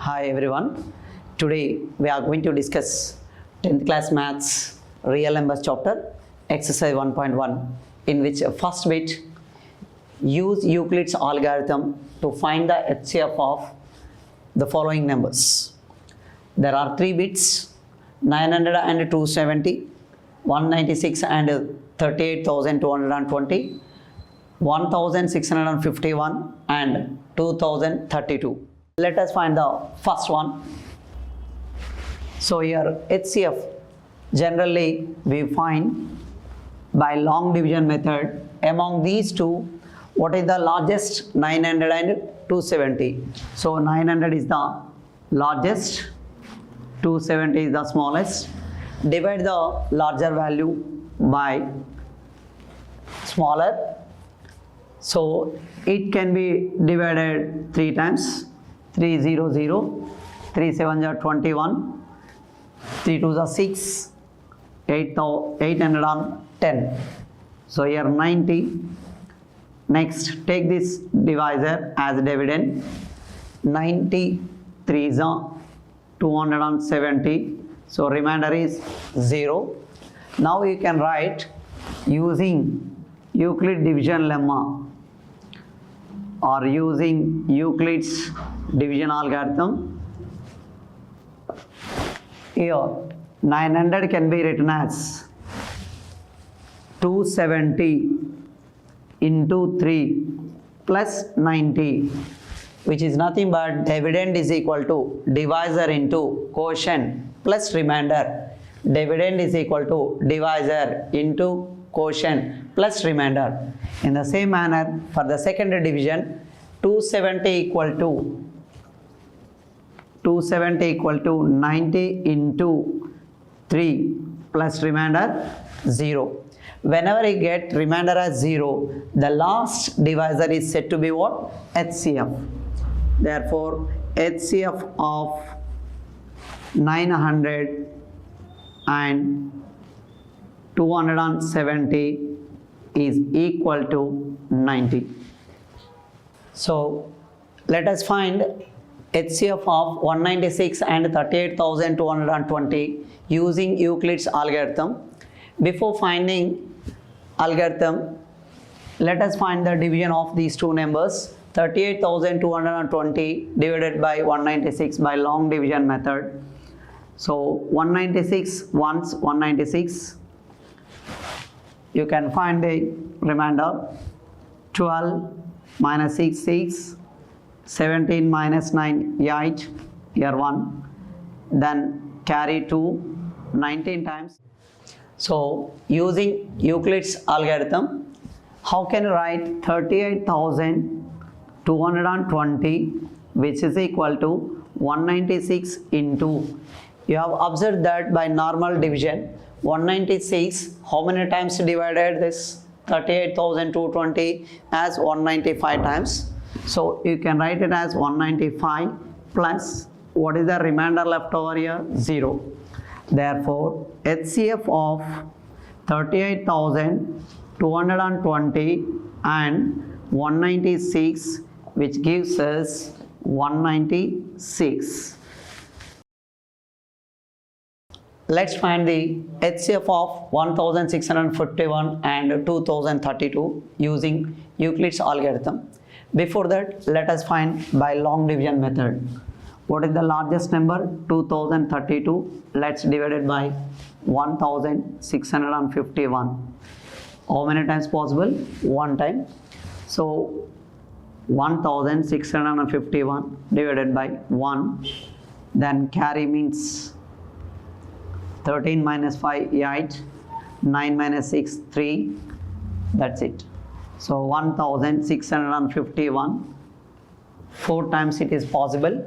Hi everyone. Today we are going to discuss 10th class maths real numbers chapter exercise 1.1, in which first bit use Euclid's algorithm to find the HCF of the following numbers. There are 3 bits: 900 and 270, 196 and 38,220, 1651 and 2032. Let us find the first one. So here HCF generally we find by long division method. Among these two, what is the largest? 900 and 270. So 900 is the largest, 270 is the smallest. Divide the larger value by smaller. So it can be divided 3 times. 3 0 0, 3 7 are 21, 3 2 are 6, 810. So here 90. Next, take this divisor as dividend. 93 is 270. So remainder is 0. Now you can write using Euclid division lemma or using Euclid's division algorithm. Here 900 can be written as 270 into 3 plus 90, which is nothing but dividend is equal to divisor into quotient plus remainder. Dividend is equal to divisor into quotient plus remainder. In the same manner, for the second division, 270 equal to 90 into 3 plus remainder 0. Whenever you get remainder as 0, the last divisor is said to be what? HCF. Therefore, HCF of 900 and 270 is equal to 90. So let us find HCF of 196 and 38,220 using Euclid's algorithm. Before finding algorithm, let us find the division of these two numbers. 38,220 divided by 196 by long division method. So 196 once 196. You can find the remainder. 12 minus 6 6, 17 minus 9 8, here 1, then carry 2 19 times. So using Euclid's algorithm, how can you write 38,220 which is equal to 196 into, you have observed that by normal division 196 how many times divided this 38,220 as 195 times. So you can write it as 195 plus what is the remainder left over here? 0. Therefore, HCF of 38,220 and 196, which gives us 196. Let's find the HCF of 1651 and 2032 using Euclid's algorithm. Before that, let us find by long division method. What is the largest number? 2032. Let's divide it by 1651. How many times possible? 1 time. So 1651 divided by 1. Then carry means 13 minus 5 8, 9 minus 6 3. That's it. So 1651. 4 times it is possible.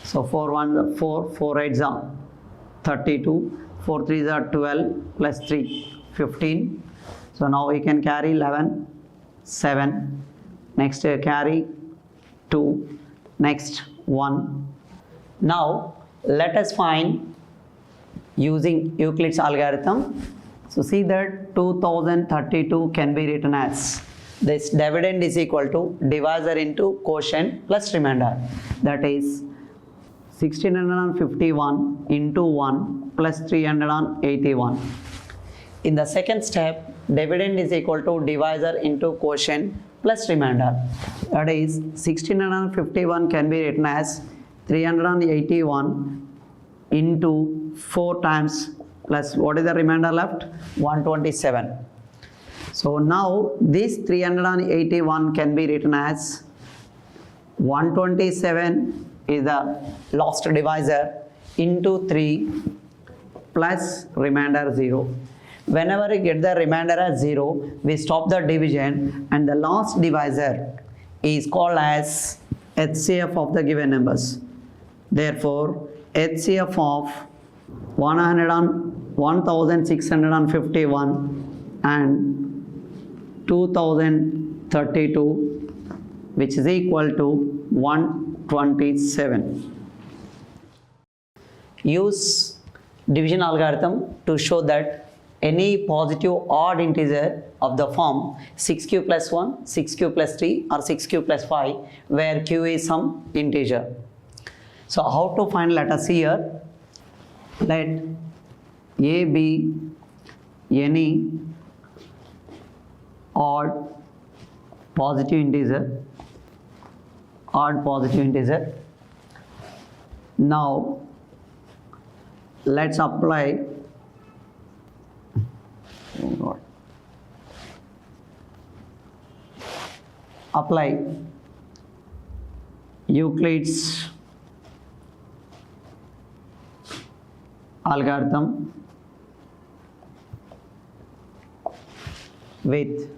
So 4 1 4, 4 8 are 32, 4 3 are 12 plus 3 15. So now we can carry 11 7. Next carry 2. Next 1. Now let us find using Euclid's algorithm. So see that 2032 can be written as this dividend is equal to divisor into quotient plus remainder. That is 1651 into 1 plus 381. In the second step, dividend is equal to divisor into quotient plus remainder. That is 1651 can be written as 381 into 4 times plus what is the remainder left? 127. So now this 381 can be written as 127 is the last divisor into 3 plus remainder 0. Whenever we get the remainder as 0, we stop the division and the last divisor is called as HCF of the given numbers. Therefore, HCF of 1651 and 2032, which is equal to 127. Use division algorithm to show that any positive odd integer of the form 6q plus 1, 6q plus 3 or 6q plus 5 where q is some integer. So how to find, let us see here. Let a be any odd positive integer. Now let's apply Euclid's algorithm with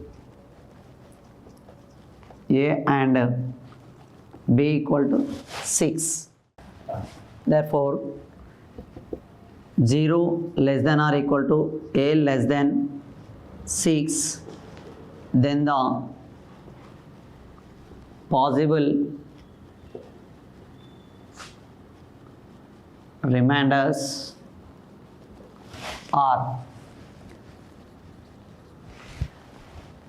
a and b equal to 6. Therefore 0 less than or equal to a less than 6, then the possible remainders are,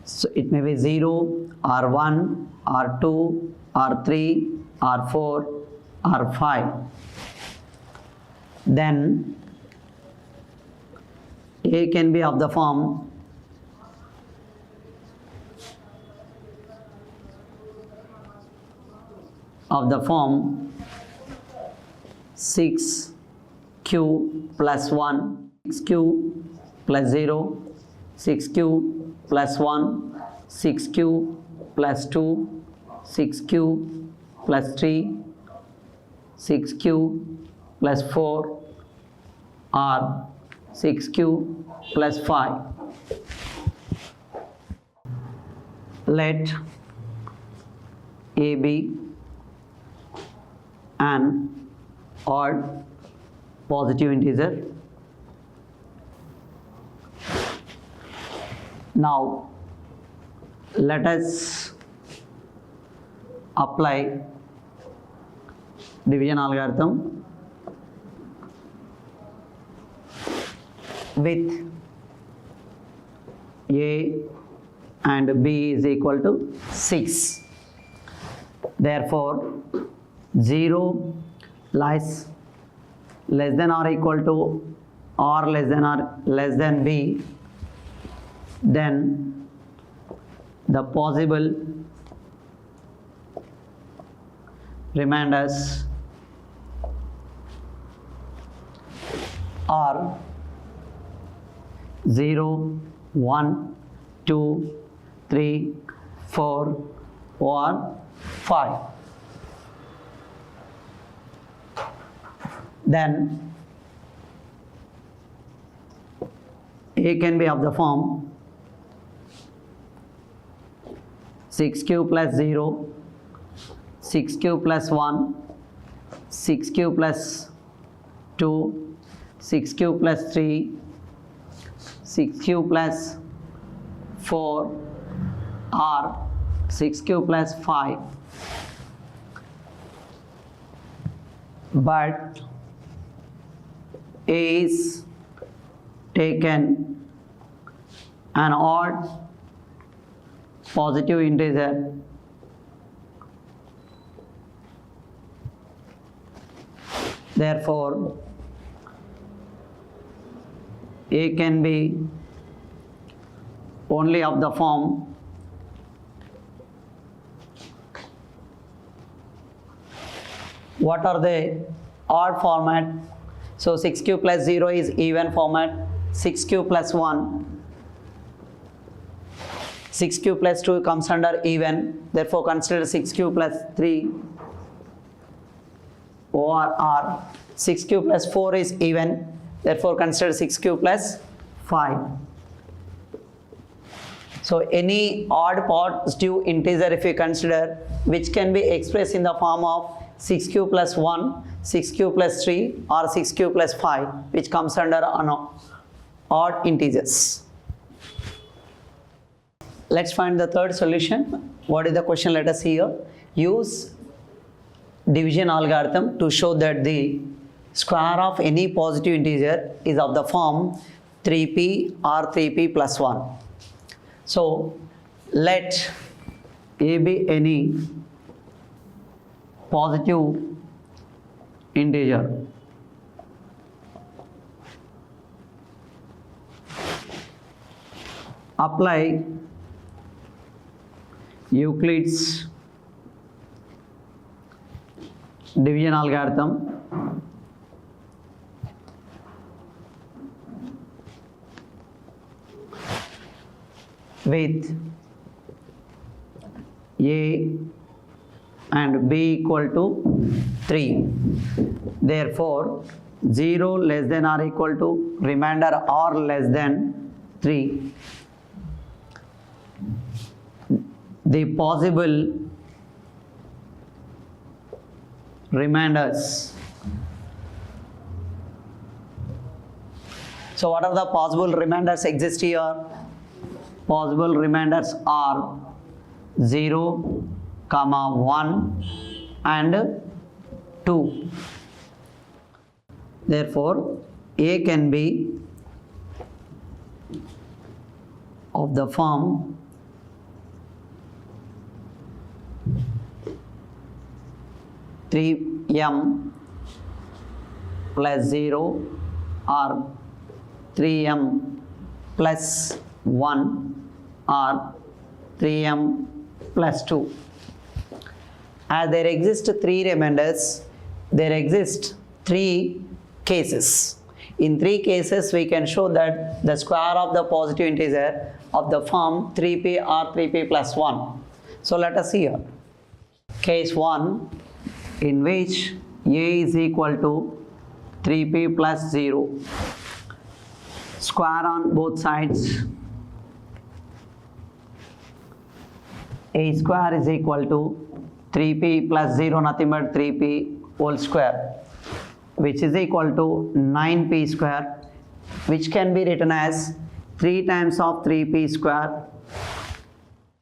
so it may be 0 or 1 or 2 or 3 or 4 or 5. Then a can be of the form of 6q plus 1, 6q plus 0, 6q plus 1, 6q plus 2, 6q plus 3, 6q plus 4 or 6q plus 5. Let a be an odd positive integer. Now let us apply division algorithm with a and b is equal to 6. Therefore 0 lies less than or equal to or less than or less than b, then the possible remainders are 0, 1, 2, 3, 4 or 5. Then a can be of the form 6q plus 0, 6q plus 1, 6q plus 2, 6q plus 3, 6q plus 4 or 6q plus 5. But a is taken an odd positive integer Therefore, A can be only of the form what are the odd format? So 6 cube plus 0 is even format, 6 cube plus 1, 6 cube plus 2 comes under even, therefore consider 6 cube plus 3 OR, 6 cube plus 4 is even, therefore consider 6 cube plus 5. So any odd positive integer if you consider, which can be expressed in the form of 6 cube plus 1, 6 cube plus 3 or 6 cube plus 5, which comes under odd integers. Let's find the third solution. What is the question? Let us see here. Use division algorithm to show that the square of any positive integer is of the form 3p or 3p plus 1. So let A be any positive integer. Apply Euclid's division algorithm. With A and B equal to 3. Therefore, 0 less than or equal to remainder or less than 3. The possible remainders. So what are the possible remainders exist here? Possible remainders are 0, 1 and 2. Therefore, A can be of the form (3m plus 0) or 3m plus 1 or 3m plus 2. As there exist 3 remainders, there exist 3 cases. In 3 cases, we can show that the square of the positive integer of the form 3p or 3p plus 1. So let us see here. Case 1, in which A is equal to 3p plus 0. Square on both sides. A square is equal to 3p plus 0, nothing but 3p whole square, which is equal to 9p square, which can be written as 3 times of 3p square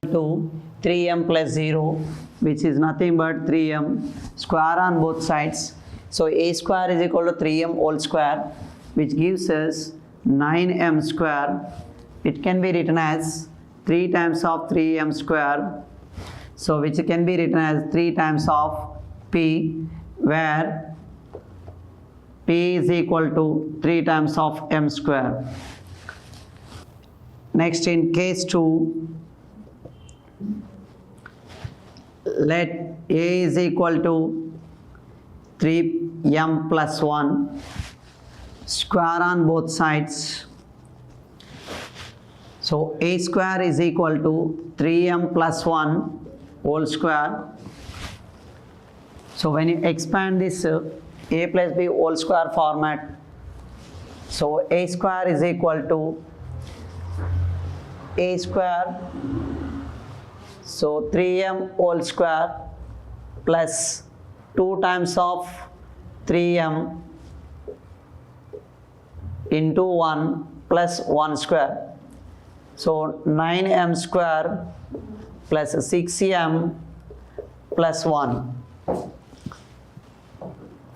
to 3m plus 0, which is nothing but 3m square on both sides. So A square is equal to 3m whole square, which gives us 9m square. It can be written as 3 times of 3m square, so which can be written as 3 times of p, where p is equal to 3 times of m square. Next, in case 2, let A is equal to 3m plus 1, square on both sides. So A square is equal to 3m plus 1 whole square. So when you expand this A plus B whole square format, so A square is equal to A square, so 3m whole square plus 2 times of 3m into 1 plus 1 square. So 9m square plus 6m plus 1.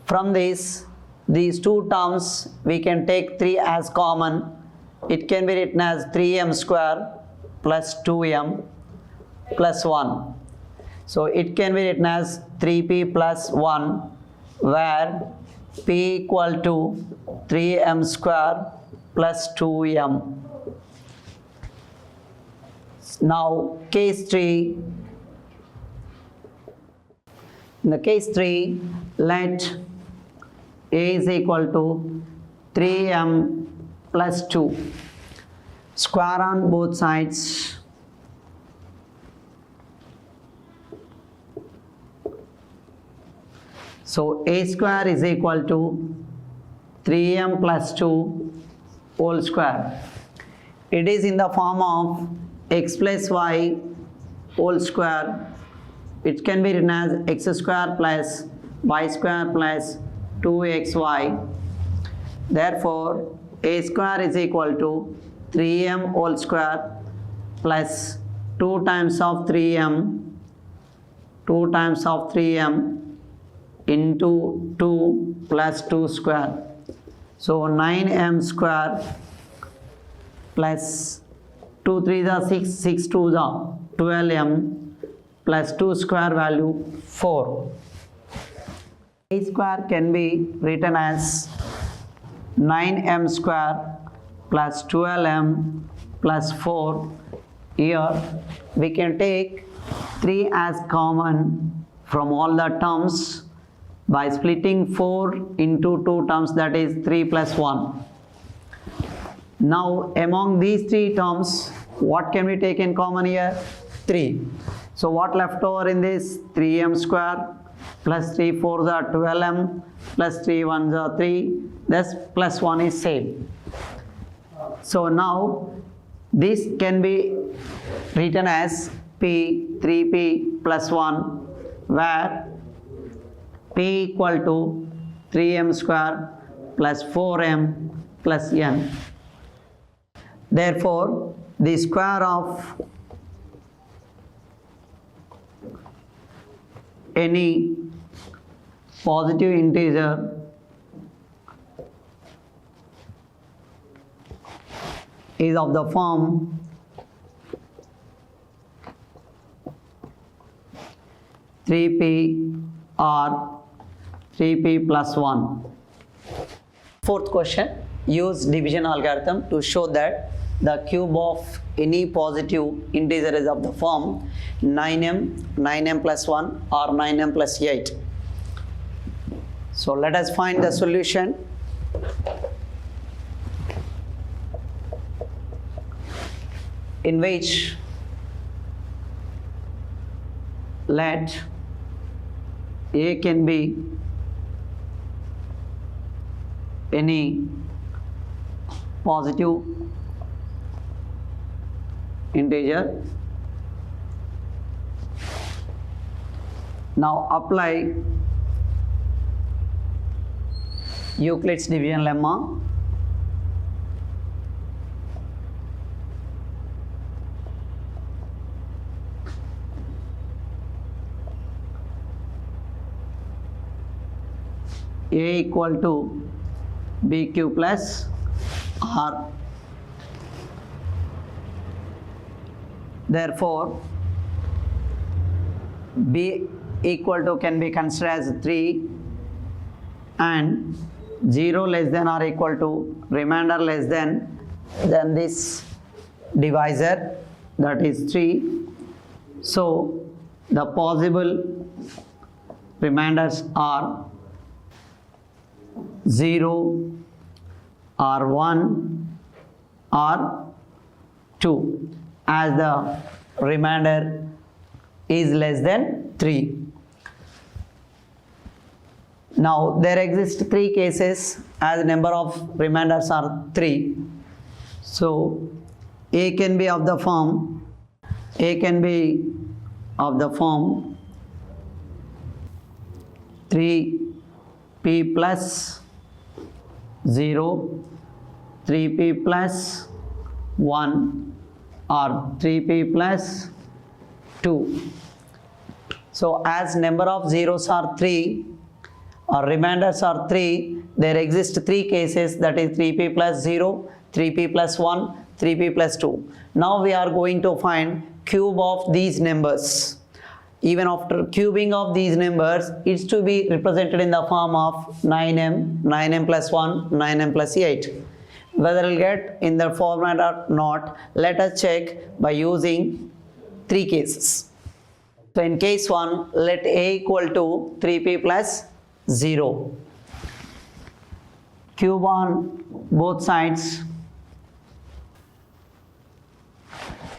From these 2 terms, we can take 3 as common. It can be written as 3m square plus 2m plus 1. So it can be written as 3p plus 1, where P equal to 3m square plus 2m. Now case 3. In the case 3, let A is equal to 3m plus 2. Square on both sides. So A square is equal to 3m plus 2 whole square. It is in the form of x plus y whole square. It can be written as x square plus y square plus 2xy. Therefore, A square is equal to 3m whole square plus 2 times of 3m into 2 plus 2 square. So 9m square plus 2 3s are 6, 6 2s are 12m plus 2 square value 4. A square can be written as 9m square plus 12m plus 4. Here we can take 3 as common from all the terms by splitting 4 into 2 terms, that is 3 plus 1. Now among these 3 terms, what can we take in common here? 3. So what left over in this? 3m square plus 3 4s are 12m plus 3 1s are 3. Thus plus 1 is same. So now this can be written as P 3p plus 1, where P equal to 3m square plus 4m plus n. Therefore, the square of any positive integer is of the form (3p) or 3p plus 1. Fourth question, use division algorithm to show that the cube of any positive integer is of the form 9m, 9m plus 1 or 9m plus 8. So let us find the solution. In which let A can be any positive integer. Now apply Euclid's division lemma. A equal to BQ plus R. Therefore, B equal to can be considered as 3 and 0 less than or equal to remainder less than this divisor, that is 3. So the possible remainders are 0 or 1 or 2, as the remainder is less than 3. Now there exist 3 cases as number of remainders are 3. So A can be of the form 3p plus 0, 3p plus 1 or 3p plus 2. So as number of zeros are 3 or remainders are 3, there exist 3 cases, that is 3p plus 0, 3p plus 1, 3p plus 2. Now we are going to find cube of these numbers. even after cubing of these numbers, it's to be represented in the form of 9m plus 1, 9m plus 8. Whether we'll get in the format or not, let us check by using 3 cases. So in case 1, let a equal to 3p plus 0. Cube on both sides.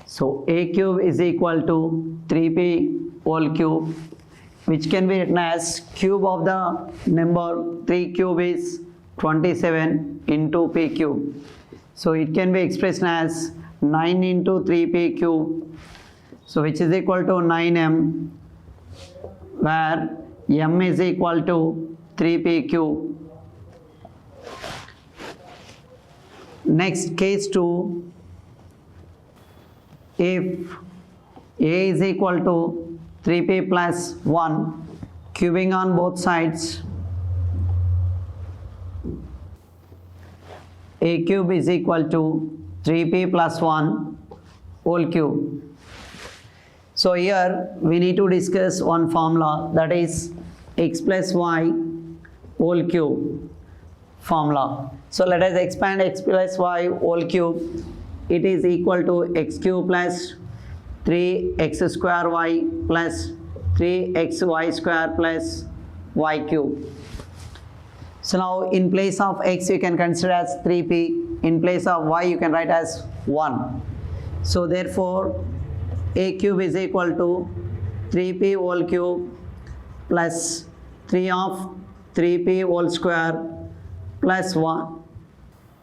So a cube is equal to 3p whole cube, which can be written as cube of the number 3 cube is 27 into p cube. So it can be expressed as 9 into 3p cube, so which is equal to 9m, where m is equal to 3p cube. Next, case 2, if a is equal to 3p plus 1, cubing on both sides, a cube is equal to 3p plus 1 whole cube. So here we need to discuss one formula, that is x plus y whole cube formula. So let us expand x plus y whole cube. It is equal to x cube plus 3x square y plus 3xy square plus y cube. So now in place of x you can consider as 3p, in place of y you can write as 1. So therefore a cube is equal to 3p whole cube plus 3 of 3p whole square plus 1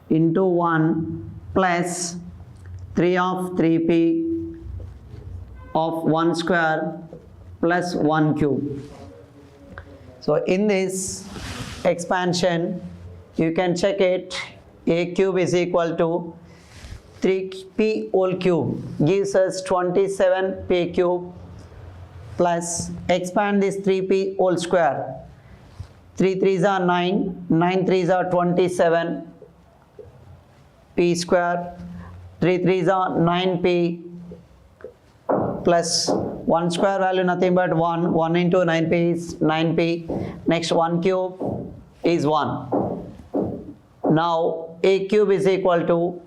into 1 plus 3 of 3p of 1 square plus 1 cube. So in this expansion you can check it, a cube is equal to 3p whole cube gives us 27p cube plus expand this 3p whole square, 3 3s are 9, 9 3s are 27 p square, 3 3s are 9p plus 1 square value nothing but 1, 1 into 9p is 9p, next 1 cube is 1. Now a cube is equal to,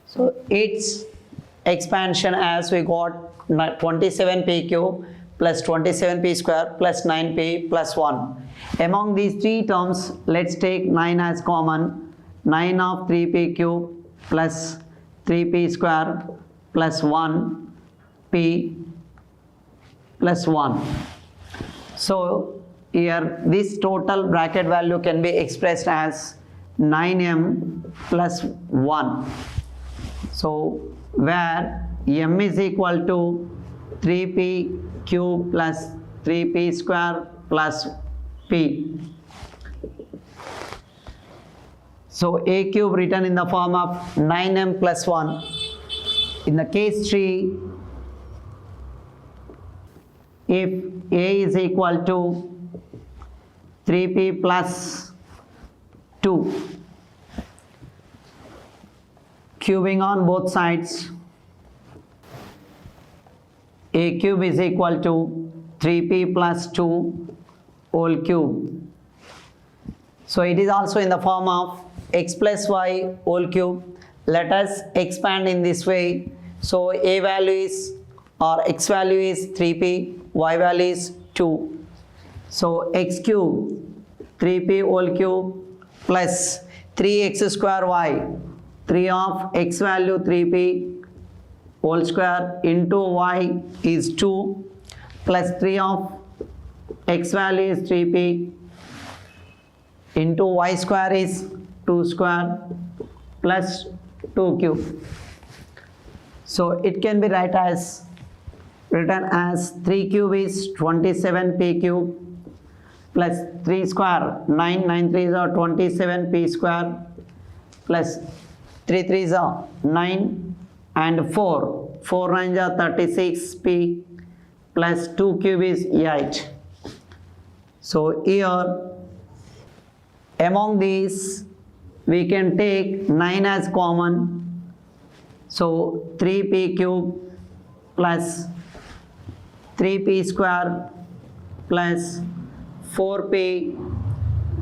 so its expansion as we got 27p cube plus 27p square plus 9p plus 1. Among these 3 terms, let's take 9 as common. 9 of 3p cube plus 3p square plus 1p plus 1. So here this total bracket value can be expressed as 9m plus 1. So where m is equal to 3p cube plus 3p square plus p. So a cube written in the form of 9m plus 1. In the case 3, if a is equal to 3p plus 2, cubing on both sides, a cube is equal to 3p plus 2 whole cube. So it is also in the form of x plus y whole cube. Let us expand in this way. So a value is, or x value is 3p, y value is 2. So x cube 3p whole cube plus 3x square y, 3 of x value 3p whole square into y is 2 plus 3 of x value is 3p into y square is 2 square plus 2 cube. So it can be written as 3 cube is 27p cube plus 3 square 9, 9 3s are 27p square plus 3 3s are 9 and 4, 4 9s are 36p plus 2 cube is 8. So here among these we can take 9 as common. So 3p cube plus 3p square plus 4p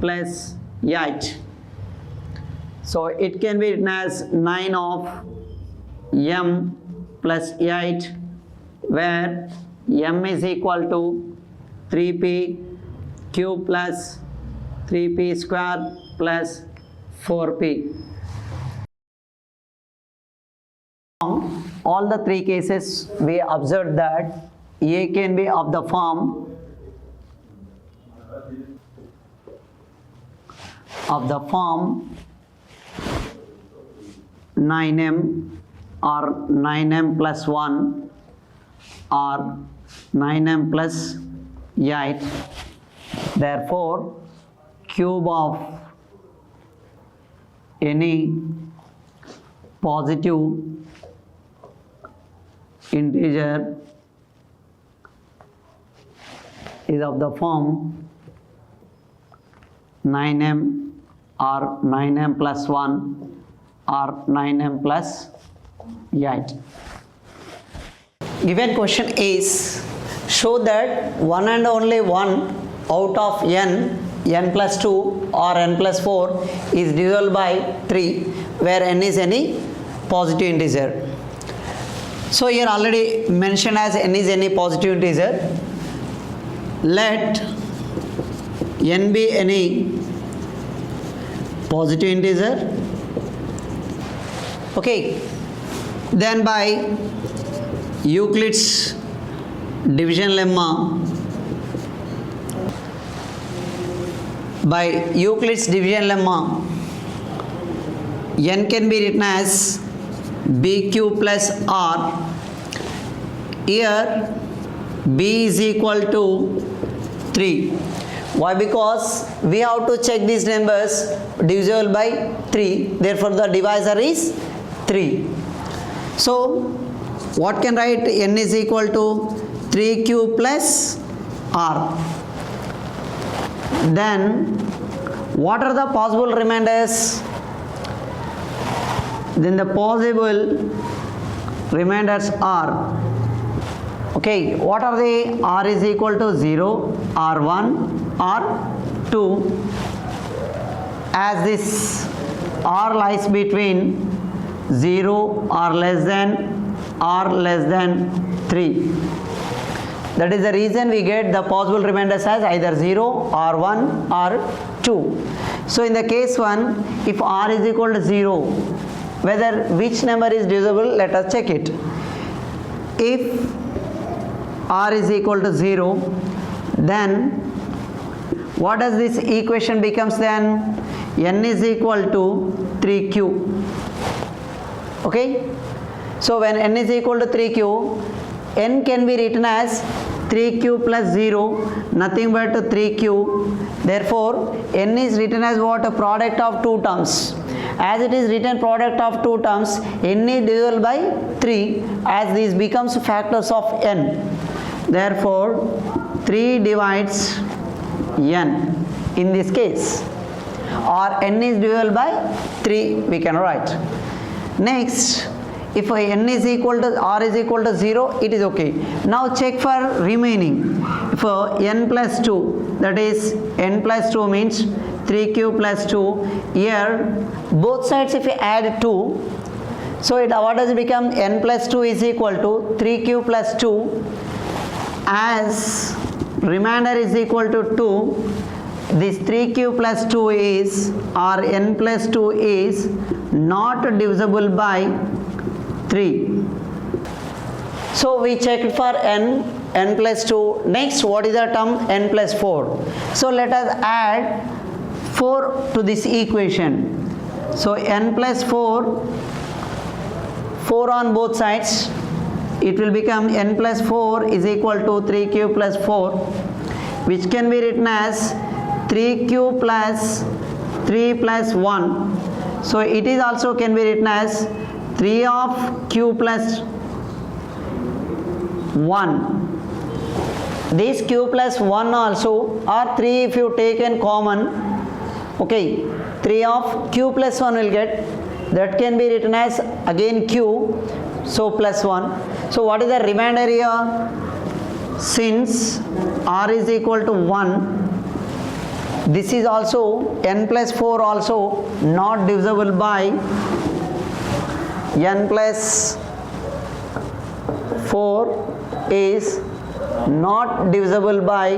plus 8. So it can be written as 9 of m plus 8, where m is equal to 3p cube plus 3p square plus 4p. All the three cases we observed that A can be of the form 9m or 9m plus 1 or 9m plus 8. Therefore, cube of any positive integer is of the form 9m or 9m plus 1 or 9m plus 8. Given question is, show that one and only one out of n plus 2 or n plus 4 is divisible by 3, where n is any positive integer. So here already mentioned as n is any positive integer. Let n be any positive integer. Okay, then by Euclid's division lemma, n can be written as bq plus r. Here b is equal to 3. Why? Because we have to check these numbers divisible by 3. Therefore, the divisor is 3. So, what can write? N is equal to 3q plus r. Then, what are the possible remainders? Then the possible remainders are, okay, what are they? R is equal to 0, R1, R2. As this R lies between 0 or less than 3. That is the reason we get the possible remainders as either 0, R1, or 2. So in the case 1, if R is equal to 0, whether which number is divisible, let us check it. If R is equal to 0, then what does this equation becomes then? N is equal to 3q. Okay? So when n is equal to 3q, n can be written as 3q plus 0, nothing but 3q. Therefore, n is written as what? A product of two terms. As it is written product of two terms, n is divisible by 3, as these becomes factors of n. Therefore, 3 divides n in this case, or n is divisible by 3, we can write. Next, if n is equal to r is equal to 0, it is okay. Now check for remaining. For n plus 2, that is n plus 2 means 3q plus 2. Here both sides if we add 2, so what does it become? N plus 2 is equal to 3q plus 2. As remainder is equal to 2, this 3q plus 2 is, or n plus 2 is not divisible by 3. So we checked for n plus 2. Next, what is the term? N plus 4. So let us add 4 to this equation. So n plus 4 on both sides, it will become n plus 4 is equal to 3q plus 4, which can be written as 3q plus 3 plus 1. So it is also can be written as 3 of q plus 1. This q plus 1 also, or 3 if you take in common, okay, 3 of q plus 1 will get, that can be written as again q, so plus 1. So what is the remainder here? since r is equal to 1, this is also n plus 4 also not divisible by n plus 4 is not divisible by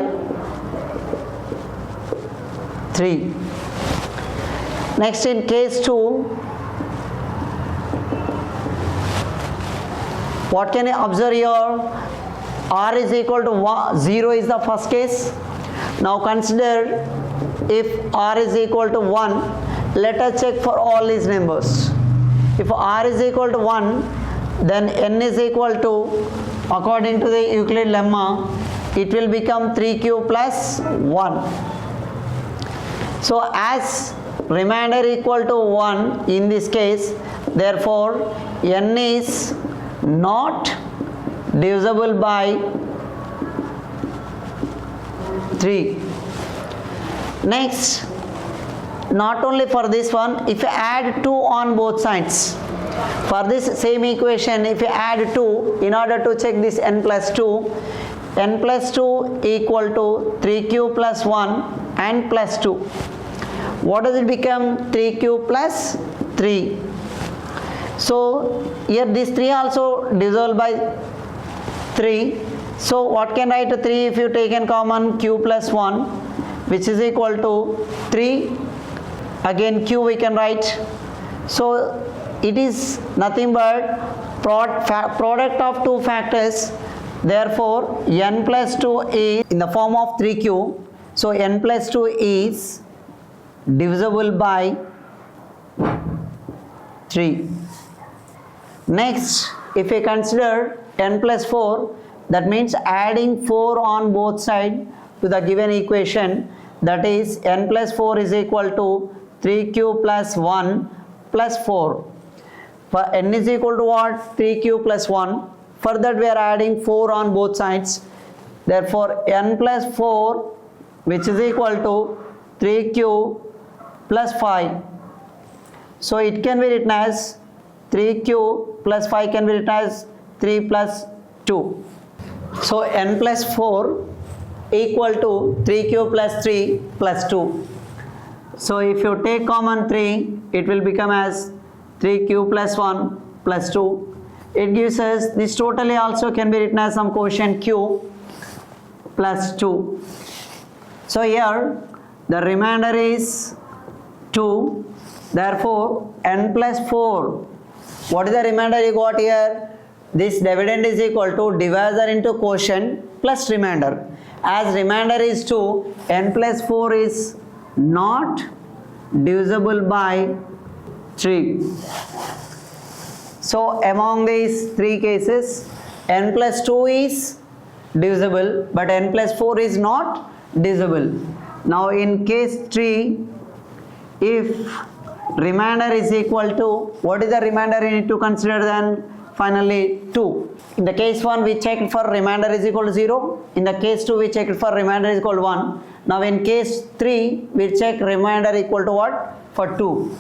3. Next, in case 2, what can you observe here? R is equal to 0 is the first case. Now consider if r is equal to 1, let us check for all these numbers. If r is equal to 1, then n is equal to, according to the Euclid lemma, it will become 3q plus 1. So as remainder equal to 1 in this case, therefore n is not divisible by 3. Next, not only for this one, if you add 2 on both sides, for this same equation, if you add 2 in order to check this n plus 2 equal to 3q plus 1 and plus 2. What does it become? 3q plus 3. So here this 3 also divisible by 3. So what can write to 3 if you take in common q plus 1, which is equal to 3. Again q we can write. So it is nothing but product of two factors. Therefore n plus 2 is in the form of 3q. So n plus 2 is divisible by 3. Next, if we consider n plus 4, that means adding 4 on both sides to the given equation, that is n plus 4 is equal to 3q plus 1 plus 4. For n is equal to what? 3q plus 1. For that we are adding 4 on both sides. Therefore n plus 4, which is equal to 3q plus 5. So it can be written as 3q plus 5 can be written as 3 plus 2. So n plus 4 equal to 3q plus 3 plus 2. So if you take common 3, it will become as 3q plus 1 plus 2. It gives us this totally also can be written as some quotient q plus 2. So here the remainder is 2. Therefore n plus 4, what is the remainder you got here? This dividend is equal to divisor into quotient plus remainder. As remainder is 2, n plus 4 is not divisible by 3. So among these three cases, n plus 2 is divisible, but n plus 4 is not divisible. Now in case 3, if remainder is equal to, what is the remainder you need to consider then? Finally 2. In the case 1 we checked for remainder is equal to 0. In the case 2 we checked for remainder is equal to 1. Now in case 3 we check remainder equal to what? For 2.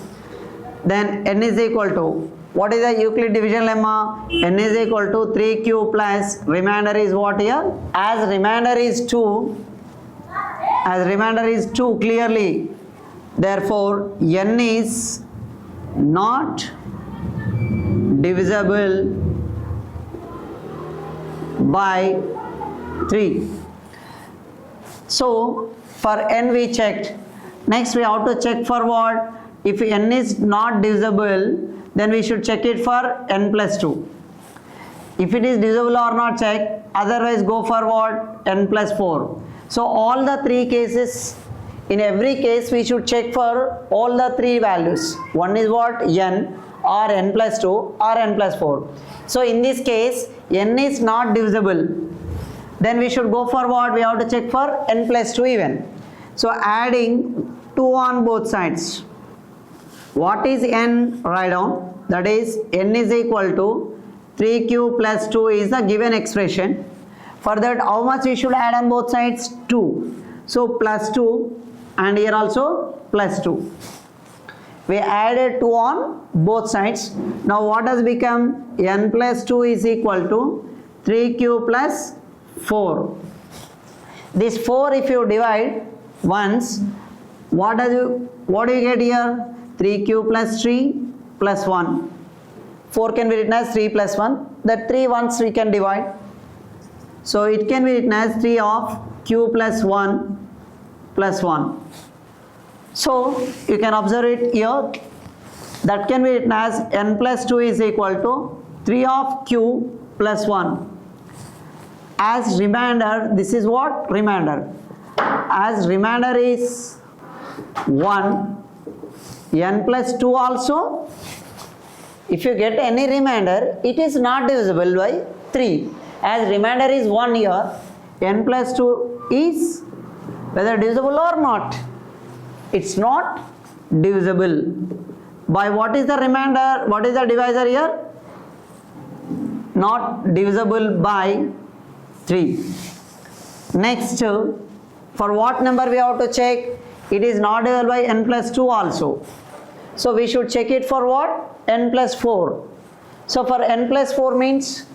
Then n is equal to, what is the Euclid division lemma? N is equal to 3q plus remainder is what here? As remainder is 2 clearly, therefore n is not divisible by 3. So for n we checked. Next we have to check for what? If n is not divisible, then we should check it for n plus 2. If it is divisible or not, check. Otherwise go for what? N plus 4. So all the three cases, in every case we should check for all the three values. One is what? N, or n plus 2, or n plus 4. So in this case n is not divisible, then we should go for what? We have to check for n plus 2 even. So adding 2 on both sides. What is n? Write down. That is n is equal to 3q plus 2 is the given expression. For that how much we should add on both sides? 2. So plus 2, and here also plus 2. We added 2 on both sides. Now what has become? N plus 2 is equal to 3q plus 4. This 4 if you divide once, what do you get here? 3q plus 3 plus 1. 4 can be written as 3 plus 1. That 3 once we can divide. So it can be written as 3 of q plus 1 plus 1. So you can observe it here. That can be written as n plus 2 is equal to 3 of q plus 1. As remainder, this is what? Remainder. As remainder is 1, n plus 2 also, if you get any remainder, it is not divisible by 3. As remainder is 1 here, n plus 2 is whether divisible or not. It's not divisible. By what is the remainder? What is the divisor here? Not divisible by 3. Next, for what number we have to check? It is not divisible by n plus 2 also. So we should check it for what? N plus 4. So for n plus 4 means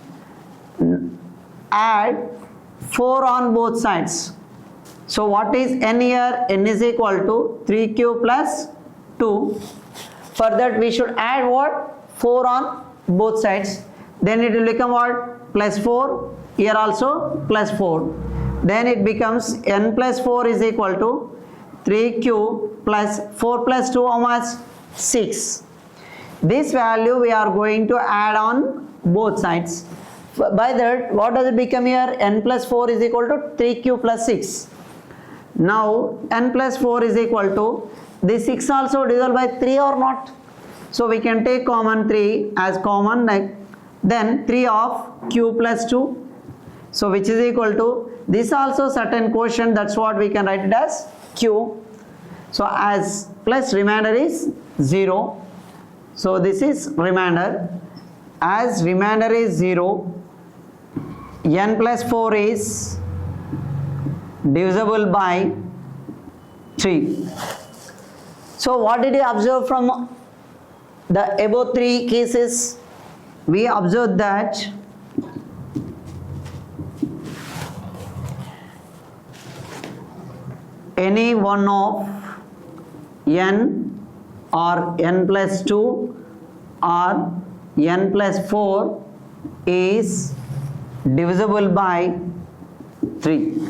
add 4 on both sides. So what is n here? N is equal to 3q plus 2. For that we should add what? 4 on both sides. Then it will become what? Plus 4. Here also plus 4. Then it becomes n plus 4 is equal to 3q plus 4 plus 2 how much? 6. This value we are going to add on both sides. By that, what does it become here? N plus 4 is equal to 3q plus 6. Now n plus 4 is equal to this 6 also divisible by 3 or not? So we can take common 3 as common, like then 3 of q plus 2. So which is equal to this also certain quotient, that's what we can write it as q. So as plus remainder is 0. So this is remainder. As remainder is 0, n plus 4 is divisible by 3. So what did you observe from the above 3 cases? We observed that any one of n or n plus 2 or n plus 4 is divisible by 3.